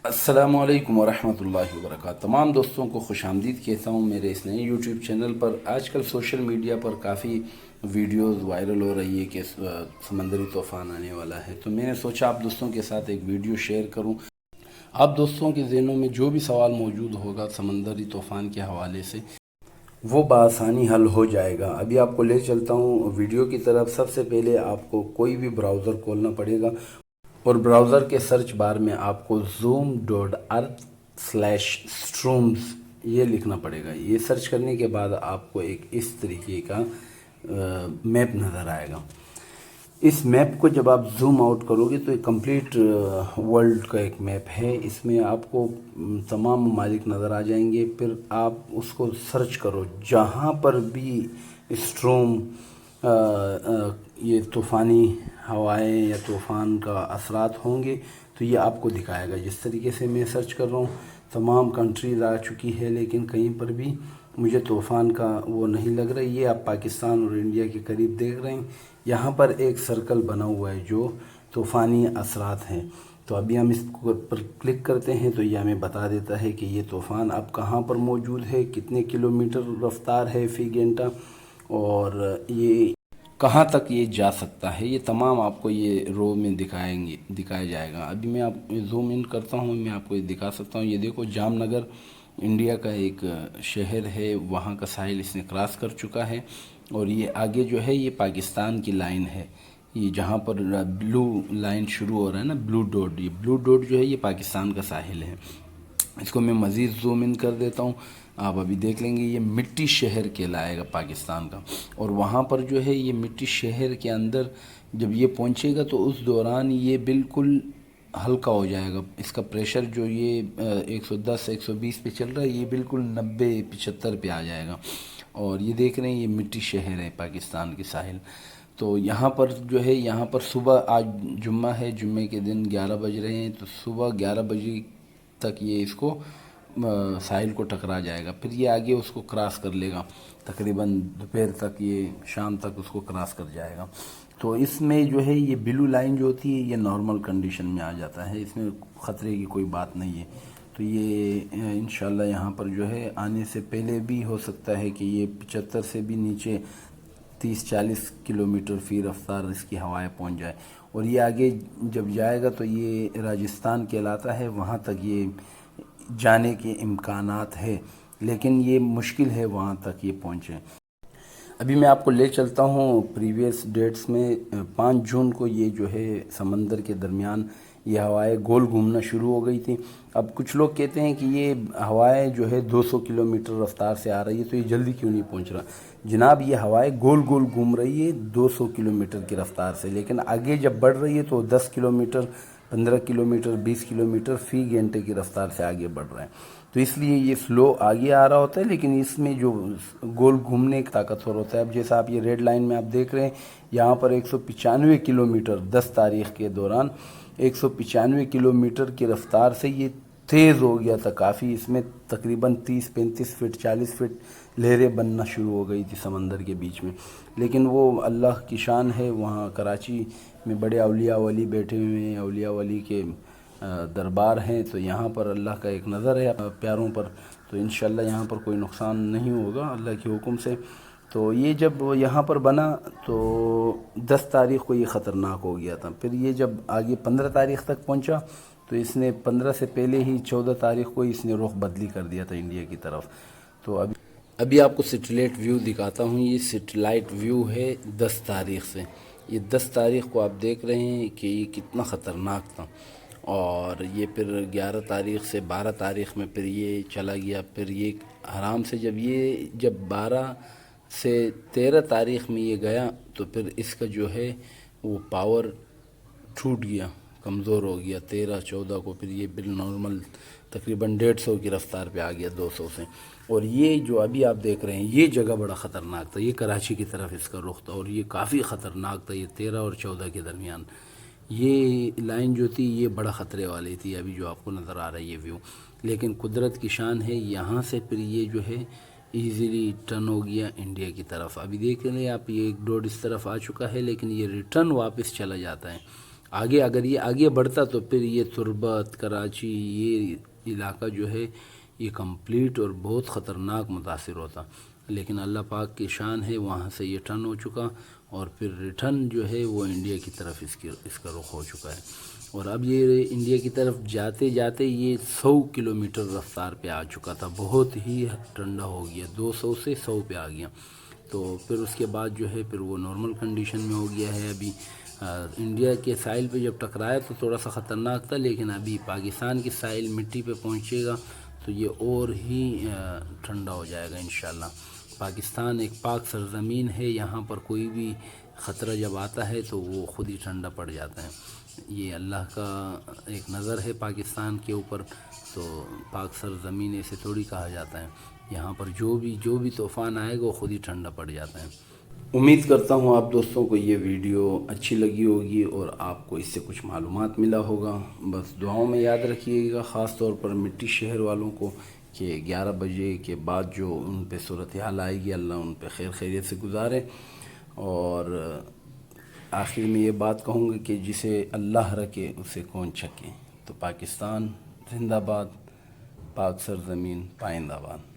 السلام علیکم ورحمۃ اللہ وبرکاتہ. تمام دوستوں کو خوش آمدید کہتا ہوں میرے اس نئے یوٹیوب چینل پر. آج کل سوشل میڈیا پر کافی ویڈیوز وائرل ہو رہی ہے کہ سمندری طوفان آنے والا ہے، تو میں نے سوچا آپ دوستوں کے ساتھ ایک ویڈیو شیئر کروں. آپ دوستوں کے ذہنوں میں جو بھی سوال موجود ہوگا سمندری طوفان کے حوالے سے وہ بآسانی حل ہو جائے گا. ابھی آپ کو لے چلتا ہوں ویڈیو کی طرف. سب سے پہلے آپ کو کوئی بھی براؤزر کھولنا پڑے گا اور براؤزر کے سرچ بار میں آپ کو zoom.earth/storms یہ لکھنا پڑے گا. یہ سرچ کرنے کے بعد آپ کو ایک اس طریقے کا میپ نظر آئے گا. اس میپ کو جب آپ زوم آؤٹ کرو گے تو ایک کمپلیٹ ورلڈ کا ایک میپ ہے. اس میں آپ کو تمام ممالک نظر آ جائیں گے. پھر آپ اس کو سرچ کرو، جہاں پر بھی اسٹروم یہ طوفانی ہوائیں یا طوفان کا اثرات ہوں گے تو یہ آپ کو دکھائے گا. جس طریقے سے میں سرچ کر رہا ہوں تمام کنٹریز آ چکی ہے، لیکن کہیں پر بھی مجھے طوفان کا وہ نہیں لگ رہا. یہ آپ پاکستان اور انڈیا کے قریب دیکھ رہے ہیں، یہاں پر ایک سرکل بنا ہوا ہے جو طوفانی اثرات ہیں. تو ابھی ہم اس پر کلک کرتے ہیں تو یہ ہمیں بتا دیتا ہے کہ یہ طوفان اب کہاں پر موجود ہے، کتنے کلومیٹر رفتار ہے فی گھنٹہ، اور یہ کہاں تک یہ جا سکتا ہے. یہ تمام آپ کو یہ رو میں دکھایا جائے گا. ابھی میں آپ زوم ان کرتا ہوں، میں آپ کو یہ دکھا سکتا ہوں. یہ دیکھو جام نگر انڈیا کا ایک شہر ہے، وہاں کا ساحل اس نے کراس کر چکا ہے، اور یہ آگے جو ہے یہ پاکستان کی لائن ہے. یہ جہاں پر بلو لائن شروع ہو رہا ہے نا، بلو ڈاٹ، یہ بلو ڈاٹ جو ہے یہ پاکستان کا ساحل ہے. اس کو میں مزید زوم ان کر دیتا ہوں. آپ ابھی دیکھ لیں گے یہ مٹی شہر کہلائے گا پاکستان کا، اور وہاں پر جو ہے یہ مٹی شہر کے اندر جب یہ پہنچے گا تو اس دوران یہ بالکل ہلکا ہو جائے گا. اس کا پریشر جو یہ 110 120 پہ چل رہا ہے، یہ بالکل 90 75 پہ آ جائے گا. اور یہ دیکھ رہے ہیں یہ مٹی شہر ہے پاکستان کی ساحل. تو یہاں پر جو ہے یہاں پر صبح آج جمعہ ہے، جمعے کے دن 11 بج رہے ہیں، تو صبح 11 بجے تک یہ اس کو ساحل کو ٹکرا جائے گا. پھر یہ آگے اس کو کراس کر لے گا، تقریباً دوپہر تک یہ شام تک اس کو کراس کر جائے گا. تو اس میں جو ہے یہ بلو لائن جو ہوتی ہے یہ نارمل کنڈیشن میں آ جاتا ہے، اس میں خطرے کی کوئی بات نہیں ہے. تو یہ انشاءاللہ یہاں پر جو ہے آنے سے پہلے بھی ہو سکتا ہے کہ یہ 75 سے بھی نیچے 30-40 کلومیٹر فی رفتار اس کی ہوائیں پہنچ جائے. اور یہ آگے جب جائے گا تو یہ راجستھان کہلاتا ہے، وہاں تک یہ جانے کے امکانات ہے، لیکن یہ مشکل ہے وہاں تک یہ پہنچے. ابھی میں آپ کو لے چلتا ہوں پریویس ڈیٹس میں. 5 جون کو یہ جو ہے سمندر کے درمیان یہ ہوائیں گول گھومنا شروع ہو گئی تھی. اب کچھ لوگ کہتے ہیں کہ یہ ہوائیں جو ہے 200 کلومیٹر رفتار سے آ رہی ہے تو یہ جلدی کیوں نہیں پہنچ رہا. جناب یہ ہوائیں گول گول گھوم رہی ہے 200 کلومیٹر کی رفتار سے، لیکن آگے جب بڑھ رہی ہے تو 10 کلومیٹر 15 کلومیٹر 20 کلومیٹر فی گھنٹے کی رفتار سے آگے بڑھ رہے ہیں. تو اس لیے یہ سلو آگے آ رہا ہوتا ہے، لیکن اس میں جو گول گھومنے کی طاقتور ہوتا ہے. اب جیسا آپ یہ ریڈ لائن میں آپ دیکھ رہے ہیں یہاں پر 195 کلومیٹر 10 تاریخ کے دوران 195 کلومیٹر کی رفتار سے یہ تیز ہو گیا تھا کافی. اس میں تقریباً 30-35 فٹ 40 فٹ لہریں بننا شروع ہو گئی تھی سمندر کے بیچ میں. لیکن وہ اللہ کی شان ہے، وہاں کراچی میں بڑے اولیاء ولی بیٹھے ہوئے ہیں، اولیاء ولی کے دربار ہیں، تو یہاں پر اللہ کا ایک نظر ہے پیاروں پر. تو انشاءاللہ یہاں پر کوئی نقصان نہیں ہوگا اللہ کے حکم سے. تو یہ جب یہاں پر بنا تو 10 تاریخ کو یہ خطرناک ہو گیا تھا. پھر یہ جب آگے 15 تاریخ تک پہنچا تو اس نے 15 سے پہلے ہی 14 تاریخ کو اس نے رخ بدلی کر دیا تھا انڈیا کی طرف. تو ابھی آپ کو سیٹلائٹ ویو دکھاتا ہوں. یہ سیٹلائٹ ویو ہے 10 تاریخ سے. یہ 10 تاریخ کو آپ دیکھ رہے ہیں کہ یہ کتنا خطرناک تھا. اور یہ پھر 11 تاریخ سے 12 تاریخ میں پھر یہ چلا گیا. پھر یہ آرام سے جب 12 سے 13 تاریخ میں یہ گیا تو پھر اس کا جو ہے وہ پاور ٹوٹ گیا، کمزور ہو گیا. 13-14 کو پھر یہ بال نارمل تقریباً 150 کی رفتار پہ آ گیا 200 سے. اور یہ جو ابھی آپ دیکھ رہے ہیں یہ جگہ بڑا خطرناک تھا. یہ کراچی کی طرف اس کا رخ تھا اور یہ کافی خطرناک تھا. یہ 13 اور 14 کے درمیان یہ لائن جو تھی یہ بڑا خطرے والی تھی. ابھی جو آپ کو نظر آ رہا ہے یہ ویو، لیکن قدرت کی شان ہے یہاں سے پھر یہ جو ہے ایزیلی ٹرن ہو گیا انڈیا کی طرف. ابھی دیکھ لیں آپ یہ ایک ڈوڈ اس طرف آ چکا ہے، لیکن یہ ریٹرن واپس چلا جاتا ہے. آگے اگر یہ آگے بڑھتا تو پھر یہ تربت کراچی یہ علاقہ جو ہے یہ کمپلیٹ اور بہت خطرناک متاثر ہوتا، لیکن اللہ پاک کی شان ہے وہاں سے یہ ٹرن ہو چکا، اور پھر ریٹرن جو ہے وہ انڈیا کی طرف اس کا رخ ہو چکا ہے، اور اب یہ انڈیا کی طرف جاتے جاتے یہ 100 کلومیٹر رفتار پہ آ چکا تھا، بہت ہی ٹھنڈا ہو گیا، 200 سے 100 پہ آ گیا، تو پھر اس کے بعد جو ہے پھر وہ نارمل کنڈیشن میں ہو گیا ہے ابھی۔ انڈیا کے ساحل پہ جب ٹکرایا تو تھوڑا سا خطرناک تھا، لیکن ابھی پاکستان کی ساحل مٹی پہ پہنچے گا تو یہ اور ہی ٹھنڈا ہو جائے گا انشاءاللہ۔ پاکستان ایک پاک سرزمین ہے، یہاں پر کوئی بھی خطرہ جب آتا ہے تو وہ خود ہی ٹھنڈا پڑ جاتا ہے، یہ اللہ کا ایک نظر ہے پاکستان کے اوپر، تو پاک سرزمین ایسے تھوڑی کہا جاتا ہے، یہاں پر جو بھی طوفان آئے گا وہ خود ہی ٹھنڈا پڑ جاتا ہے۔ امید کرتا ہوں آپ دوستوں کو یہ ویڈیو اچھی لگی ہوگی اور آپ کو اس سے کچھ معلومات ملا ہوگا، بس دعاؤں میں یاد رکھیے گا، خاص طور پر مٹی شہر والوں کو، کہ 11 بجے کے بعد جو ان پہ صورتحال آئے گی اللہ ان پہ خیر خیریت سے گزارے، اور آخر میں یہ بات کہوں گا کہ جسے اللہ رکھے اسے کون چھکے، تو پاکستان زندہ باد، پاک سرزمین پائندہ باد۔